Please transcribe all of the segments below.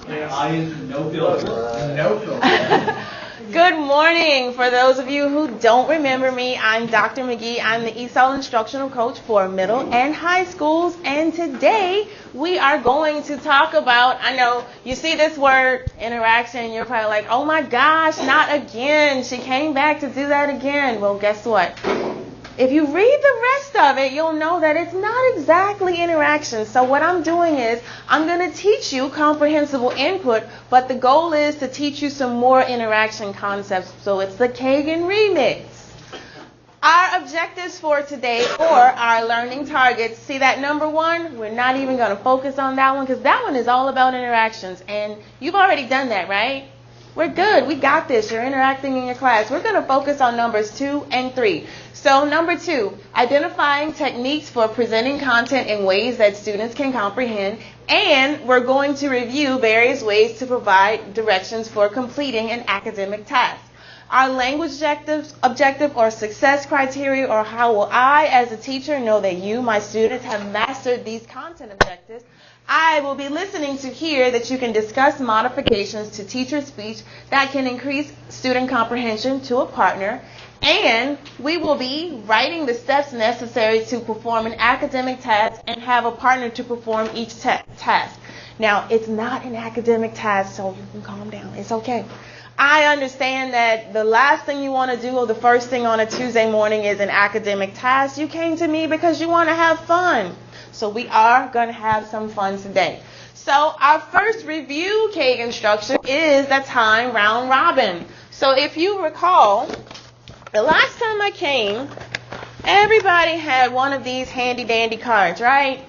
Audience, no filter. No filter. Good morning. For those of you who don't remember me, I'm Dr. McGee. I'm the ESOL instructional coach for middle and high schools. And today we are going to talk about, I know you see this word interaction, you're probably like, oh my gosh, not again. She came back to do that again. Well, guess what? If you read the rest of it, you'll know that it's not exactly interaction. So what I'm doing is I'm going to teach you comprehensible input, but the goal is to teach you some more interaction concepts. So it's the Kagan remix. Our objectives for today, or our learning targets, see that number 1? We're not even going to focus on that one because that one is all about interactions. And you've already done that, right? We're good. We got this. You're interacting in your class. We're going to focus on numbers 2 and 3. So number 2, identifying techniques for presenting content in ways that students can comprehend. And we're going to review various ways to provide directions for completing an academic task. Our language objective or success criteria, or how will I as a teacher know that you, my students, have mastered these content objectives. I will be listening to hear that you can discuss modifications to teacher speech that can increase student comprehension to a partner. And we will be writing the steps necessary to perform an academic task and have a partner to perform each task. Now, it's not an academic task, so you can calm down. It's okay. I understand that the last thing you want to do or the first thing on a Tuesday morning is an academic task. You came to me because you want to have fun. So we are going to have some fun today. So our first review Kagan structure is the time round robin. So if you recall, the last time I came, everybody had one of these handy dandy cards, right?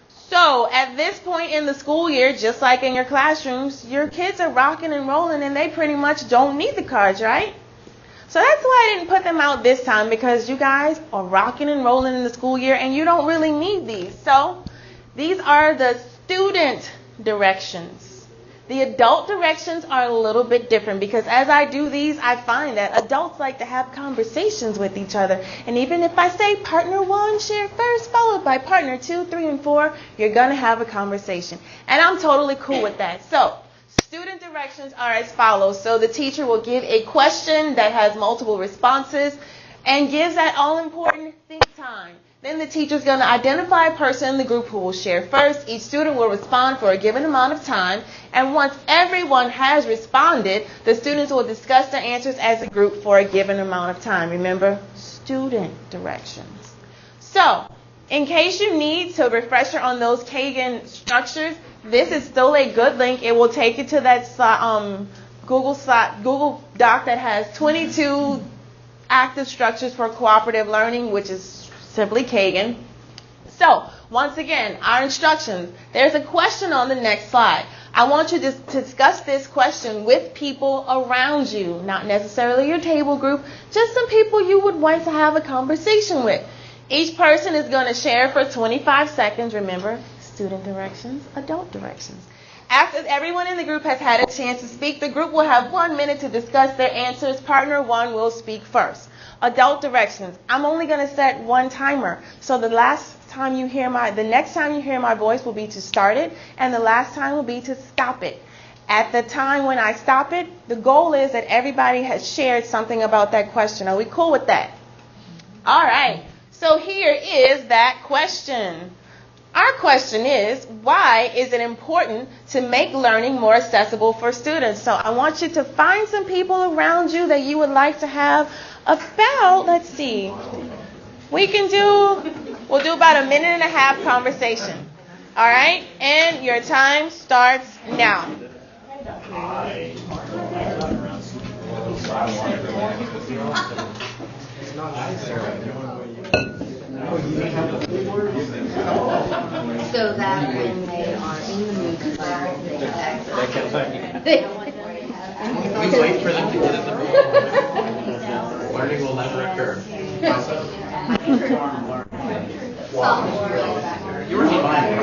So at this point in the school year, just like in your classrooms, your kids are rocking and rolling and they pretty much don't need the cards, right? So that's why I didn't put them out this time, because you guys are rocking and rolling in the school year and you don't really need these. So these are the student directions. The adult directions are a little bit different because as I do these, I find that adults like to have conversations with each other. And even if I say partner 1, share first, followed by partner 2, 3, and 4, you're going to have a conversation. And I'm totally cool with that. So student directions are as follows. So the teacher will give a question that has multiple responses and gives that all-important think time. Then the teacher is going to identify a person in the group who will share first. Each student will respond for a given amount of time. And once everyone has responded, the students will discuss their answers as a group for a given amount of time. Remember, student directions. So, in case you need a refresher on those Kagan structures, this is still a good link. It will take you to that Google Doc that has 22 active structures for cooperative learning, which is simply Kagan. So, once again, our instructions. There's a question on the next slide. I want you to discuss this question with people around you, not necessarily your table group, just some people you would want to have a conversation with. Each person is going to share for 25 seconds. Remember, student directions, adult directions. After everyone in the group has had a chance to speak, the group will have 1 minute to discuss their answers. Partner 1 will speak first. Adult directions. I'm only going to set one timer. So the next time you hear my voice will be to start it, and the last time will be to stop it. At the time when I stop it, the goal is that everybody has shared something about that question. Are we cool with that? All right. So here is that question. Our question is, why is it important to make learning more accessible for students? So I want you to find some people around you that you would like to have about, let's see, we'll do about a minute and a half conversation. All right? And your time starts now. So that when they are in the mood to learn, they We wait for them to get in the mood. Learning will never occur. You were fine.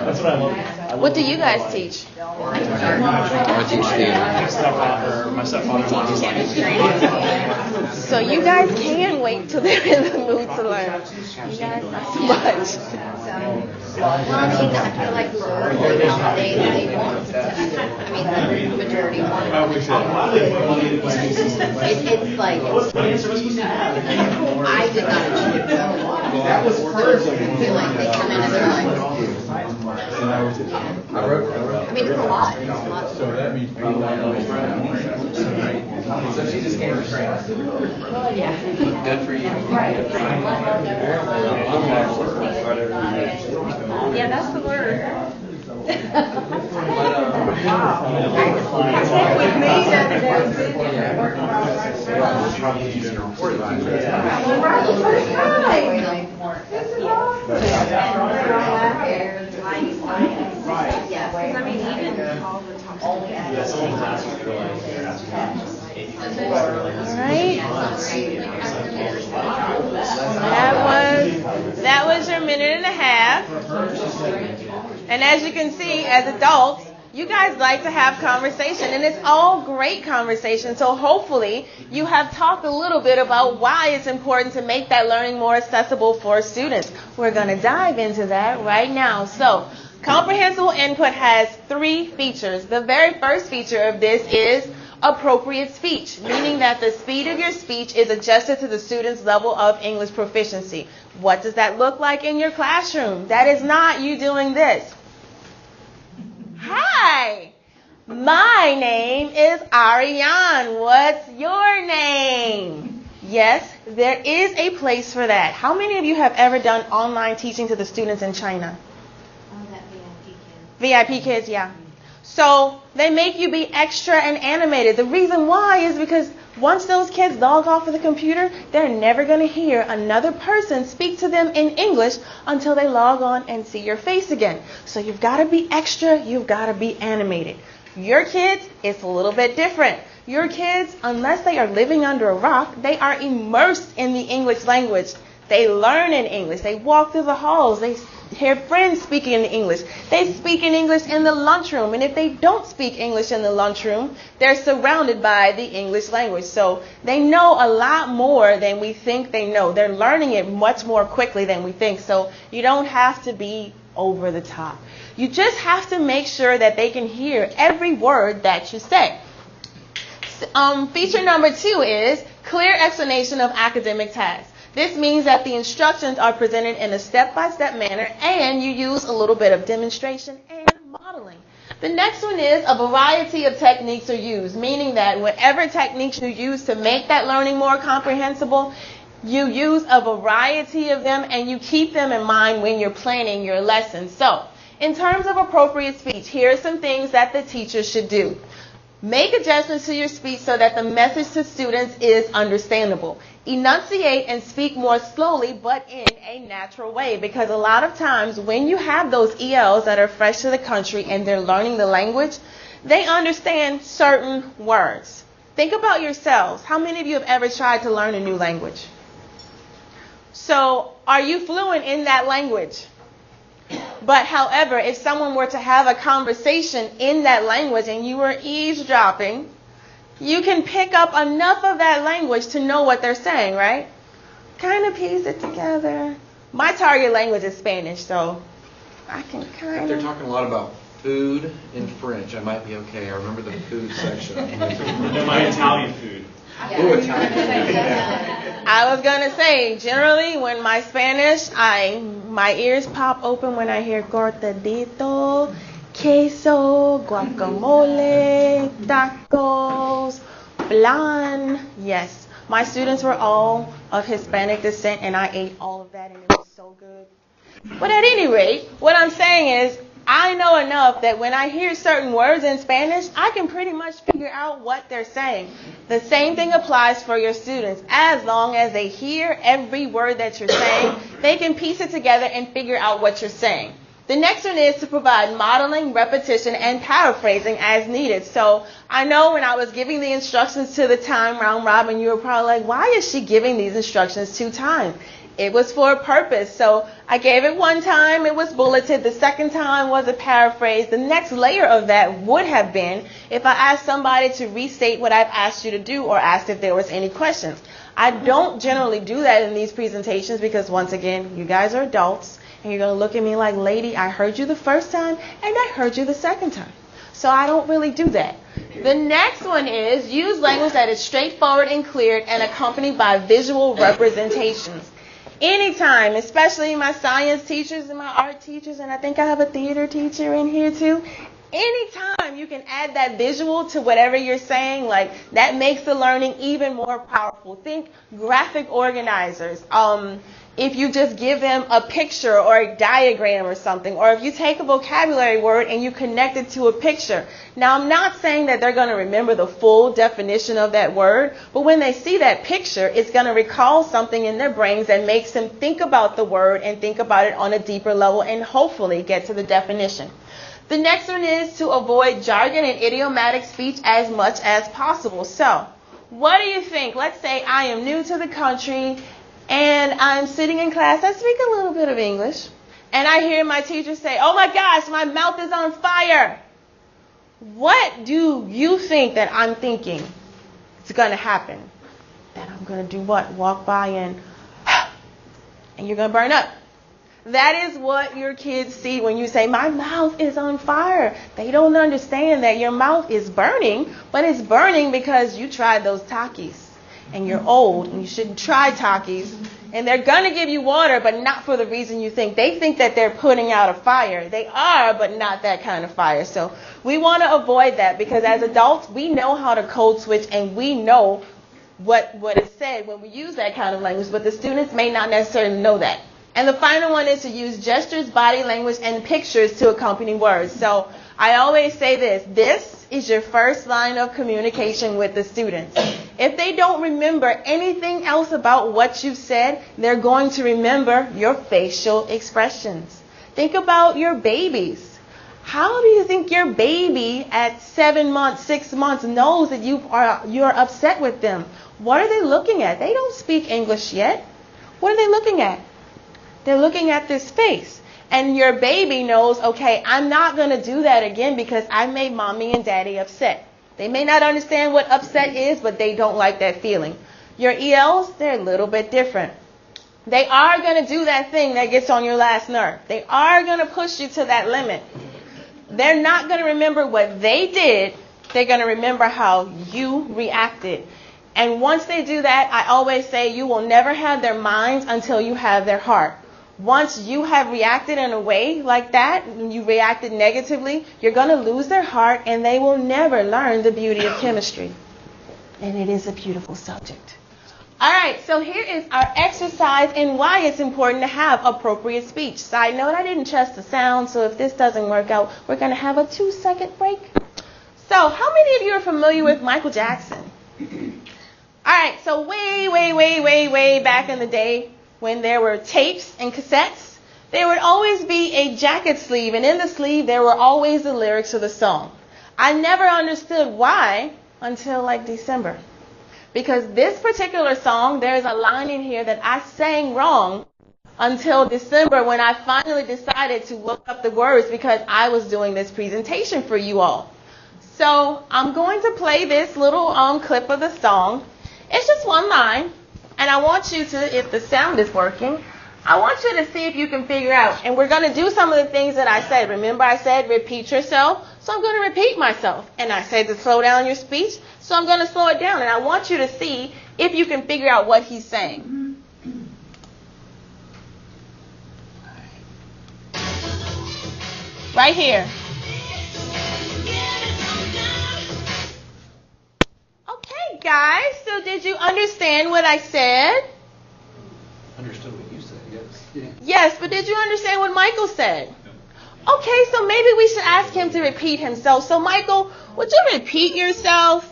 That's what I love. What do you guys teach? I teach theater. My stepfather. So you guys can wait till they're in the mood to learn. You guys, not so much. Well, I feel like dirty one. It's like, I did not achieve it. That was I feel like they come in and they're like, I mean, it's a lot. It's a lot. So that means. So she just came to train. Yeah. Good for you. Yeah, that's the word. That was your minute and a half. And as you can see, as adults, you guys like to have conversation, and it's all great conversation. So hopefully you have talked a little bit about why it's important to make that learning more accessible for students. We're going to dive into that right now. So comprehensible input has 3 features. The very first feature of this is appropriate speech, meaning that the speed of your speech is adjusted to the student's level of English proficiency. What does that look like in your classroom? That is not you doing this. Hi, my name is Ariane. What's your name? Yes, there is a place for that. How many of you have ever done online teaching to the students in China? Oh, that VIP kid. VIP kids, yeah. So they make you be extra and animated. The reason why is because once those kids log off of the computer, they're never going to hear another person speak to them in English until they log on and see your face again. So you've got to be extra, you've got to be animated. Your kids, it's a little bit different. Your kids, unless they are living under a rock, they are immersed in the English language. They learn in English. They walk through the halls. They hear friends speaking in English. They speak in English in the lunchroom. And if they don't speak English in the lunchroom, they're surrounded by the English language. So they know a lot more than we think they know. They're learning it much more quickly than we think. So you don't have to be over the top. You just have to make sure that they can hear every word that you say. Feature number 2 is clear explanation of academic tasks. This means that the instructions are presented in a step-by-step manner and you use a little bit of demonstration and modeling. The next one is a variety of techniques are used, meaning that whatever techniques you use to make that learning more comprehensible, you use a variety of them and you keep them in mind when you're planning your lesson. So, in terms of appropriate speech, here are some things that the teacher should do. Make adjustments to your speech so that the message to students is understandable. Enunciate and speak more slowly but in a natural way, because a lot of times when you have those ELs that are fresh to the country and they're learning the language, they understand certain words. Think about yourselves. How many of you have ever tried to learn a new language? So are you fluent in that language? But however, if someone were to have a conversation in that language and you were eavesdropping, you can pick up enough of that language to know what they're saying, right? Kind of piece it together. My target language is Spanish, so I can kind If they're of... talking a lot about food in French, I might be okay. I remember the food section. And my Italian food. Ooh, Italian. I was going to say, generally, when my Spanish, my ears pop open when I hear cortadito, queso, guacamole, tacos, flan. Yes, my students were all of Hispanic descent, and I ate all of that, and it was so good. But at any rate, what I'm saying is, I know enough that when I hear certain words in Spanish, I can pretty much figure out what they're saying. The same thing applies for your students. As long as they hear every word that you're saying, they can piece it together and figure out what you're saying. The next one is to provide modeling, repetition, and paraphrasing as needed. So I know when I was giving the instructions to the time round robin, you were probably like, why is she giving these instructions 2 times? It was for a purpose. So I gave it 1 time, it was bulleted. The second time was a paraphrase. The next layer of that would have been if I asked somebody to restate what I've asked you to do or asked if there was any questions. I don't generally do that in these presentations because, once again, you guys are adults and you're going to look at me like, lady, I heard you the first time and I heard you the second time. So I don't really do that. The next one is use language that is straightforward and clear and accompanied by visual representations. Anytime, especially my science teachers and my art teachers, and I think I have a theater teacher in here too, anytime you can add that visual to whatever you're saying, like that makes the learning even more powerful. Think graphic organizers. If you just give them a picture or a diagram or something, or if you take a vocabulary word and you connect it to a picture. Now, I'm not saying that they're going to remember the full definition of that word, but when they see that picture, it's going to recall something in their brains that makes them think about the word and think about it on a deeper level and hopefully get to the definition. The next one is to avoid jargon and idiomatic speech as much as possible. So, what do you think? Let's say I am new to the country and I'm sitting in class. I speak a little bit of English. And I hear my teacher say, "Oh my gosh, my mouth is on fire." What do you think that I'm thinking is going to happen? That I'm going to do what? Walk by and you're going to burn up. That is what your kids see when you say, "My mouth is on fire." They don't understand that your mouth is burning, but it's burning because you tried those Takis. And you're old and you shouldn't try Takis. And they're going to give you water, but not for the reason you think. They think that they're putting out a fire. They are, but not that kind of fire. So we want to avoid that because as adults, we know how to code switch and we know what is said when we use that kind of language, but the students may not necessarily know that. And the final one is to use gestures, body language, and pictures to accompany words. So I always say this is your first line of communication with the students. If they don't remember anything else about what you've said, they're going to remember your facial expressions. Think about your babies. How do you think your baby at 7 months, 6 months knows that you're upset with them? What are they looking at? They don't speak English yet. What are they looking at? They're looking at this face. And your baby knows, okay, I'm not going to do that again because I made mommy and daddy upset. They may not understand what upset is, but they don't like that feeling. Your ELs, they're a little bit different. They are going to do that thing that gets on your last nerve. They are going to push you to that limit. They're not going to remember what they did. They're going to remember how you reacted. And once they do that, I always say you will never have their minds until you have their heart. Once you have reacted in a way like that, you reacted negatively, you're going to lose their heart and they will never learn the beauty of chemistry. And it is a beautiful subject. All right, so here is our exercise and why it's important to have appropriate speech. Side note, I didn't test the sound, so if this doesn't work out, we're going to have a 2-second break. So how many of you are familiar with Michael Jackson? All right, so way back in the day, when there were tapes and cassettes, there would always be a jacket sleeve, and in the sleeve there were always the lyrics of the song. I never understood why until like December. Because this particular song, there's a line in here that I sang wrong until December when I finally decided to look up the words because I was doing this presentation for you all. So I'm going to play this little clip of the song. It's just one line. And I want you to, if the sound is working, I want you to see if you can figure out. And we're going to do some of the things that I said. Remember I said repeat yourself? So I'm going to repeat myself. And I said to slow down your speech. So I'm going to slow it down. And I want you to see if you can figure out what he's saying. Right here. Okay, guys, so did you understand what I said? Understood what you said, yes. Yeah. Yes, but did you understand what Michael said? No. Okay, so maybe we should ask him to repeat himself. So, Michael, would you repeat yourself?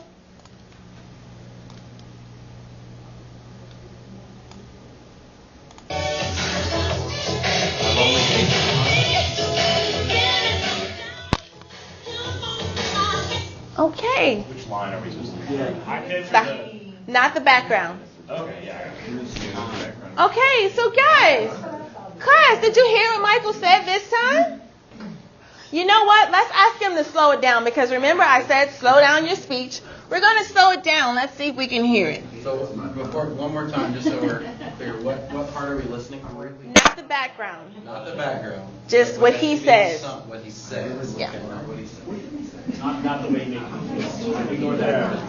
Okay. Which line are we supposed to do? Not the background. Okay, yeah. Okay, so guys, class, did you hear what Michael said this time? You know what? Let's ask him to slow it down because remember I said slow down your speech. We're going to slow it down. Let's see if we can hear it. So before one more time, just so we're clear, what part are we listening for? Not the background. Not the background. Just what he says. What he says. Yeah. Not what he says. Not the way you make me feel. Ignore that.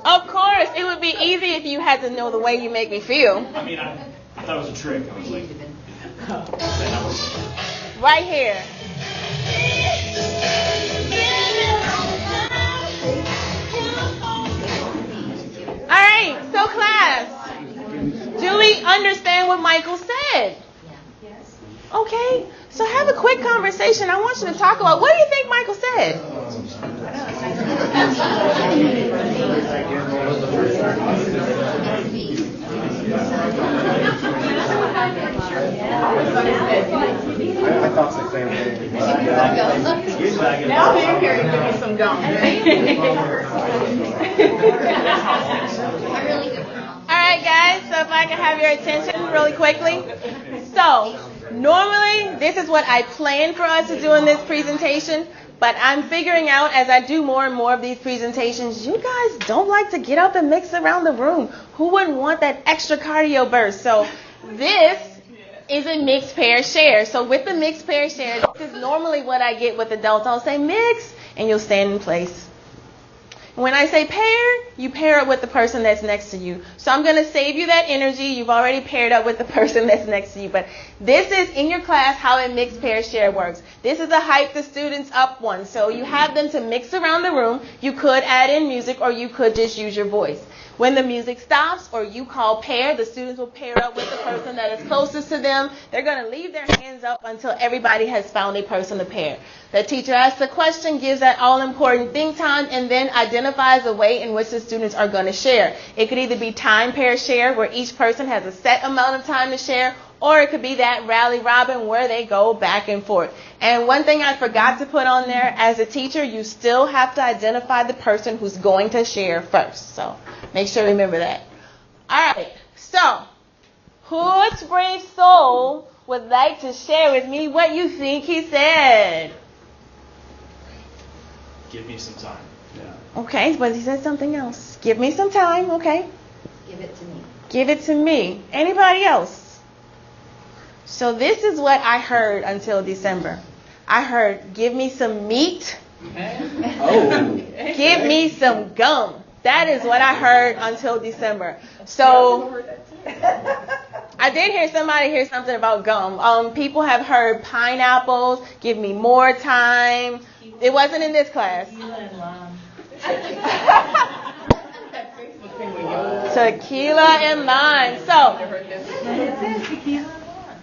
Of course, it would be easy if you had to know the way you make me feel. I mean, I thought it was a trick. I was like, that was. Right here. All right, so class, do we understand what Michael said? Okay, so have a quick conversation. I want you to talk about, what do you think Michael said? I thought the same thing. Now they're here to give me some gum. All right, guys, so if I can have your attention really quickly. So, normally, this is what I planned for us to do in this presentation, but I'm figuring out as I do more and more of these presentations, you guys don't like to get up and mix around the room. Who wouldn't want that extra cardio burst? So, this is a mixed pair share. So, with the mixed pair share, this is normally what I get with adults. I'll say mix, and you'll stand in place. When I say pair, you pair up with the person that's next to you. So I'm going to save you that energy. You've already paired up with the person that's next to you. But this is in your class how a mixed pair share works. This is a hype the students up one. So you have them to mix around the room. You could add in music or you could just use your voice. When the music stops or you call pair, the students will pair up with the person that is closest to them. They're going to leave their hands up until everybody has found a person to pair. The teacher asks the question, gives that all-important think time, and then identifies the way in which the students are going to share. It could either be time pair share, where each person has a set amount of time to share, or it could be that rally robin where they go back and forth. And one thing I forgot to put on there, as a teacher, you still have to identify the person who's going to share first. So make sure you remember that. All right, so whose brave soul would like to share with me what you think he said? Give me some time. Yeah. Okay, but he said something else. Give me some time, okay? Give it to me. Give it to me. Anybody else? So this is what I heard until December. I heard, give me some meat. Give me some gum. That is what I heard until December. So I did hear somebody hear something about gum. People have heard pineapples, give me more time. It wasn't in this class. Tequila and lime. So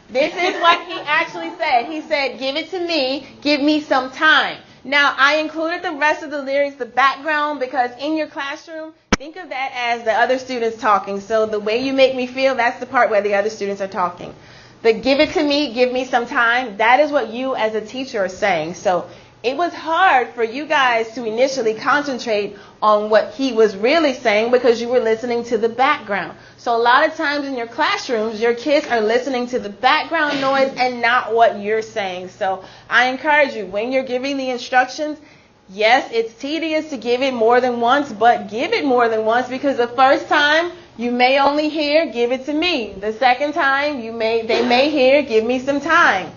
this is what he actually said. He said, give it to me, give me some time. Now, I included the rest of the lyrics, the background, because in your classroom, think of that as the other students talking. So the way you make me feel, that's the part where the other students are talking. The give it to me, give me some time, that is what you as a teacher are saying. So it was hard for you guys to initially concentrate on what he was really saying because you were listening to the background. So a lot of times in your classrooms, your kids are listening to the background noise and not what you're saying. So I encourage you, when you're giving the instructions, yes, it's tedious to give it more than once, but give it more than once because the first time you may only hear, give it to me. The second time they may hear, give me some time.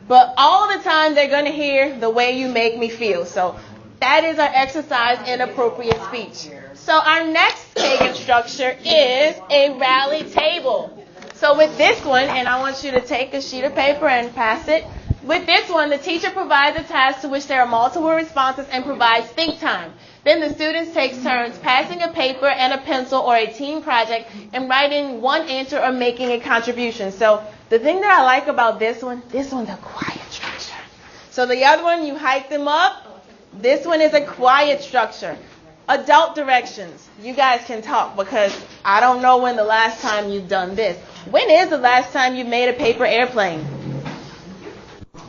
But all the time they're going to hear the way you make me feel. So that is our exercise in appropriate speech. So our next pagan structure is a rally table. So with this one, and I want you to take a sheet of paper and pass it. With this one, the teacher provides a task to which there are multiple responses and provides think time. Then the students take turns passing a paper and a pencil or a team project and writing one answer or making a contribution. So the thing that I like about this one's a quiet structure. So the other one, you hype them up. This one is a quiet structure. Adult directions. You guys can talk because I don't know when the last time you've done this. When is the last time you made a paper airplane?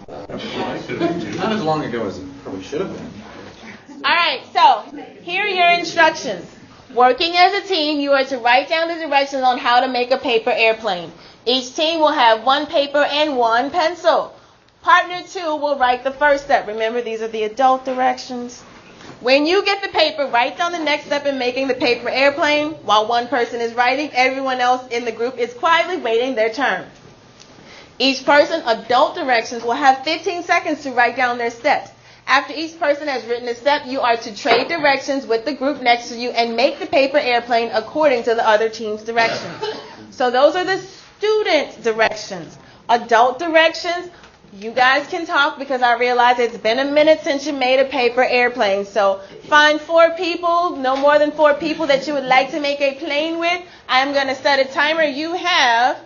Not as long ago as it probably should have been. All right, so here are your instructions. Working as a team, you are to write down the directions on how to make a paper airplane. Each team will have one paper and one pencil. Partner 2 will write the first step. Remember, these are the adult directions. When you get the paper, write down the next step in making the paper airplane. While one person is writing, everyone else in the group is quietly waiting their turn. Each person, adult directions, will have 15 seconds to write down their steps. After each person has written a step, you are to trade directions with the group next to you and make the paper airplane according to the other team's directions. So those are the student directions. Adult directions, you guys can talk because I realize it's been a minute since you made a paper airplane. So find 4 people, no more than 4 people that you would like to make a plane with. I'm going to set a timer. You have,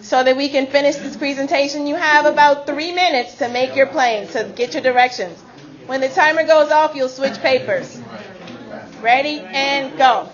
so that we can finish this presentation, you have about 3 minutes to make your plane, to get your directions. When the timer goes off, you'll switch papers. Ready and go.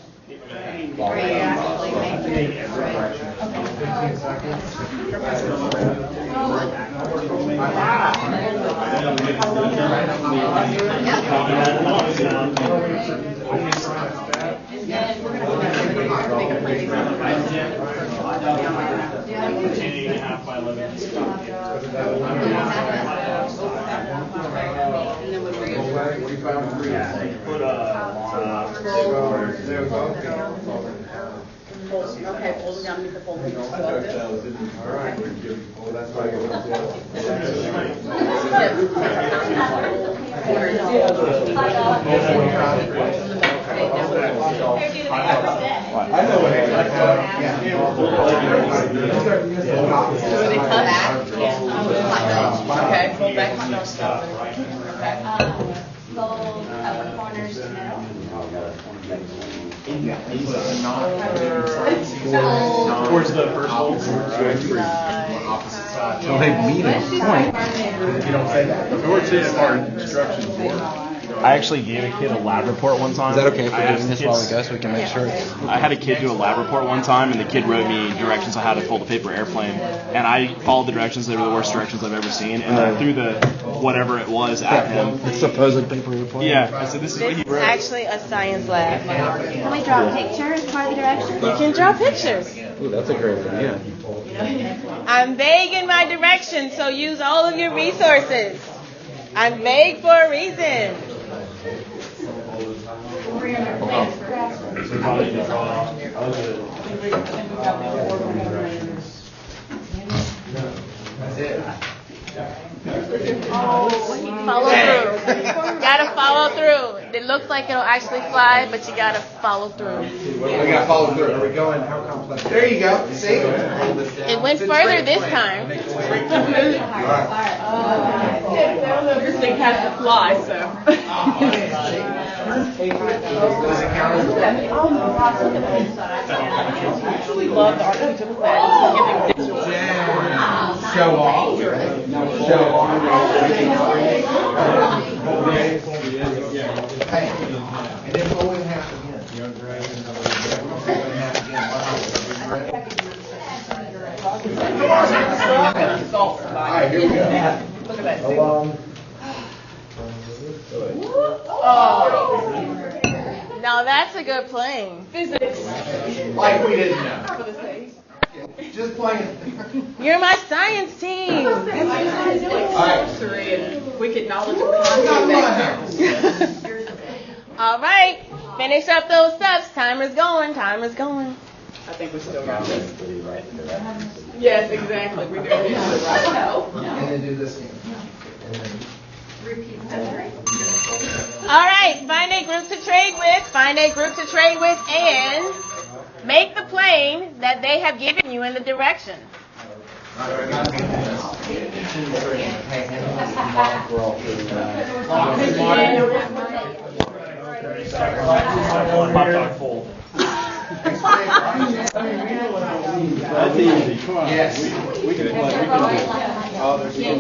Okay, hold down the phone. Okay, pull back. Fold upper corners to middle. Towards the first hole. Opposite side. So they meet a point. You don't say that. Towards his our instructions board. I actually gave a kid a lab report one time. Is that okay if I we're asked doing this kids- while we go so we can make sure it's... I had a kid do a lab report one time, and the kid wrote me directions on how to fold a paper airplane. And I followed the directions. They were the worst directions I've ever seen. And I threw the whatever it was at him. It's supposed paper airplane? Yeah, I said, this is what This he is wrote. actually a science lab. Can we draw a picture as part of the directions? You can draw pictures. Ooh, that's a great idea. I'm vague in my directions, so use all of your resources. I'm vague for a reason. Follow through. Gotta follow through. It looks like it'll actually fly, but you gotta follow through. We gotta follow through. Are we going? How complex? There you go. See? It went further this time. This thing has to fly, so. Does it count as Actually love the architectural class. show off? Show off. Hey, and then what would happen again? All right, here we go. Look at that. Now that's a good plane. Physics. Like we didn't know. For the sake. Just playing. You're my science team. Sorcery and wicked knowledge of All right, finish up those steps. Timer's going. Timer's going. I think we still got this. Yes, exactly. We're doing it right now. And then do this again. All right, find a group to trade with. Find a group to trade with, and make the plane that they have given you in the direction. Hot dog full. That's easy. Come on. Yes. We can Oh, there's a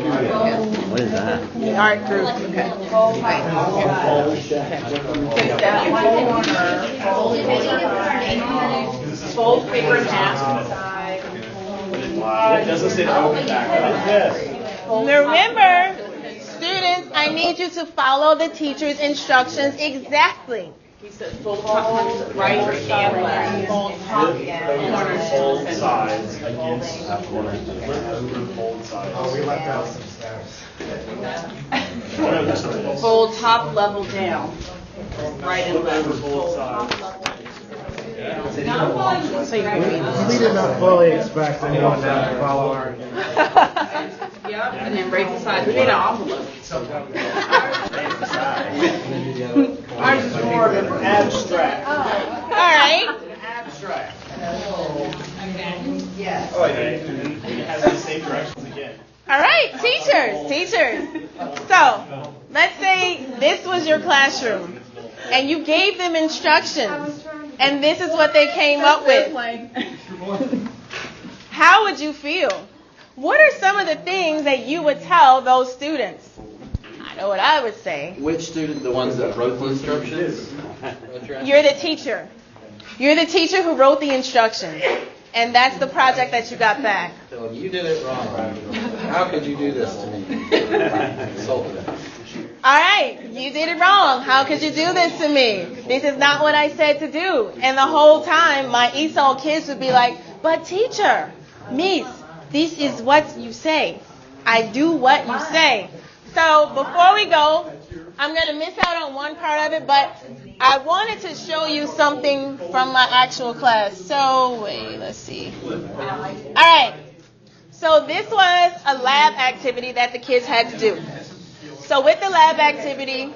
What is that? The art group. Fold paper in half. It doesn't say to open back. What is this? Remember, students, I need you to follow the teacher's instructions exactly. He says fold top, right and left. Fold top, corners, Fold and sides against corners. Fold sides. Oh, we left out some steps. fold top level down. Right in the So you can read. We did not fully expect anyone now to follow our. Yep, and then right beside, we need an envelope. Ours is more of an abstract. All right. An abstract. Yes. Oh, It has the same directions again. All right, teachers. So, let's say this was your classroom, and you gave them instructions, and this is what they came up with. How would you feel? What are some of the things that you would tell those students? I know what I would say. Which student? The ones that wrote the instructions? You're the teacher. You're the teacher who wrote the instructions, and that's the project that you got back. Tell them, you did it wrong. How could you do this to me? Insult them. All right, you did it wrong. How could you do this to me? This is not what I said to do. And the whole time, my ESOL kids would be like, but teacher, Miss, this is what you say. I do what you say. So before we go, I'm going to miss out on one part of it, but I wanted to show you something from my actual class. So, wait, let's see. All right. So this was a lab activity that the kids had to do. So with the lab activity,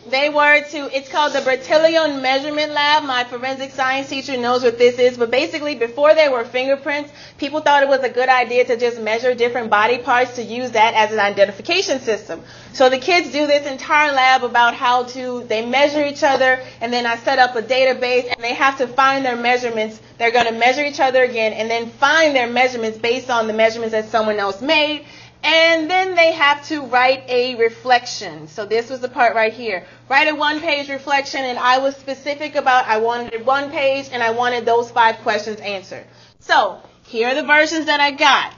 they were to, it's called the Bertillon Measurement Lab. My forensic science teacher knows what this is. But basically, before there were fingerprints, people thought it was a good idea to just measure different body parts to use that as an identification system. So the kids do this entire lab about how they measure each other, and then I set up a database, and they have to find their measurements. They're going to measure each other again, and then find their measurements based on the measurements that someone else made. And then they have to write a reflection. So this was the part right here. Write a one-page reflection, and I was specific about I wanted it one page, and I wanted those 5 questions answered. So here are the versions that I got.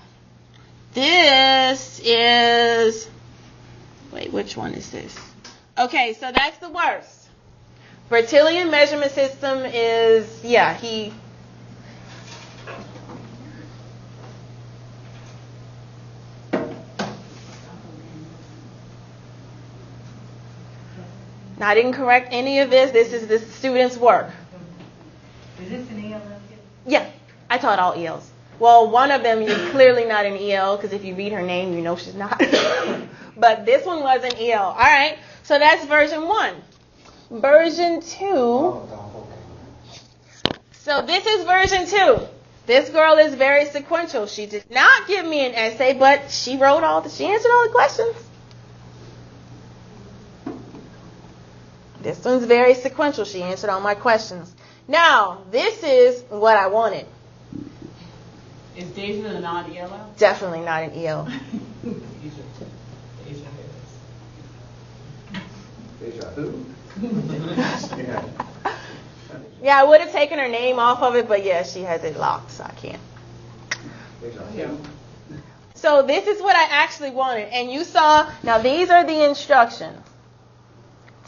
This is, wait, which one is this? Okay, so that's the worst. Bertillon measurement system is, Now, I didn't correct any of this. This is the student's work. Is this an EL? Yeah, I taught all ELs. Well, one of them is clearly not an EL, because if you read her name, you know she's not. But this one was an EL. All right, so that's version 1. Version 2. So this is version 2. This girl is very sequential. She did not give me an essay, but she answered all the questions. This one's very sequential. She answered all my questions. Now, this is what I wanted. Is Deja a non-ELO? Definitely not an EL. Deja vu? Yeah, I would have taken her name off of it, but yeah, she has it locked, so I can't. So this is what I actually wanted. And you saw, now these are the instructions.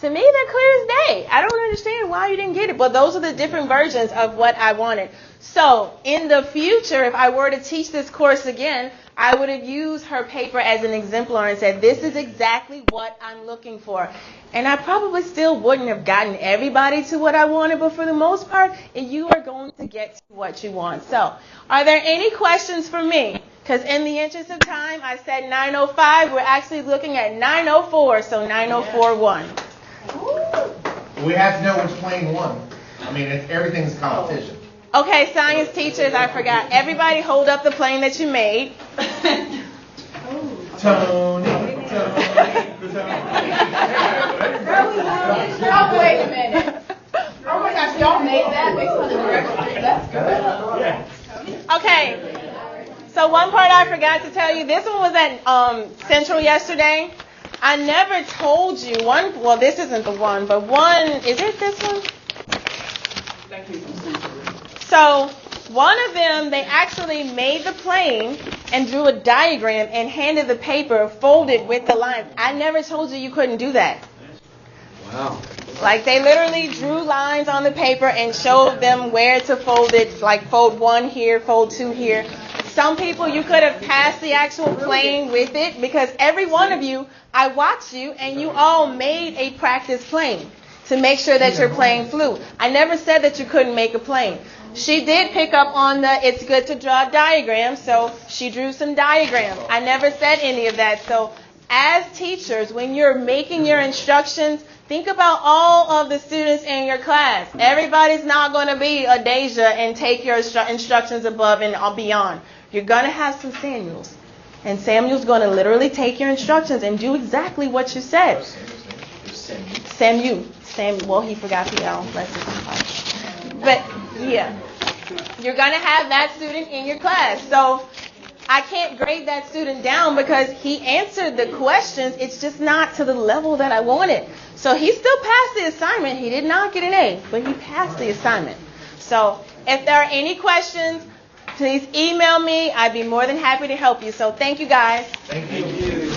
To me, they're clear as day. I don't understand why you didn't get it. But those are the different versions of what I wanted. So in the future, if I were to teach this course again, I would have used her paper as an exemplar and said, this is exactly what I'm looking for. And I probably still wouldn't have gotten everybody to what I wanted, but for the most part, you are going to get to what you want. So are there any questions for me? Because in the interest of time, I said 9:05. We're actually looking at 9:04, so 9:04:1. We have to know which plane won. I mean, everything's competition. Okay, science teachers, I forgot. Everybody hold up the plane that you made. Tony. Oh, wait a minute. Oh my gosh, y'all made that based on the directions. That's good. Okay, so one part I forgot to tell you. This one was at Central yesterday. I never told you one. Well, this isn't the one, but one. Is it this one? So one of them, they actually made the plane and drew a diagram and handed the paper folded with the lines. I never told you couldn't do that. Wow. Like they literally drew lines on the paper and showed them where to fold it. Like fold 1 here, fold 2 here. Some people you could have passed the actual plane with it because every one of you, I watched you and you all made a practice plane. to make sure that you're playing flute. I never said that you couldn't make a plane. She did pick up on the it's good to draw diagrams, so she drew some diagrams. I never said any of that. So as teachers, when you're making your instructions, think about all of the students in your class. Everybody's not going to be a Deja and take your instructions above and beyond. You're going to have some Samuels. And Samuel's going to literally take your instructions and do exactly what you said. Samuel. Well, he forgot the L. Bless his heart. But, yeah. You're going to have that student in your class. So I can't grade that student down because he answered the questions. It's just not to the level that I wanted. So he still passed the assignment. He did not get an A, but he passed the assignment. So if there are any questions, please email me. I'd be more than happy to help you. So thank you, guys. Thank you.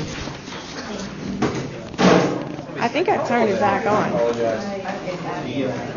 I think I turned it back on. Apologize.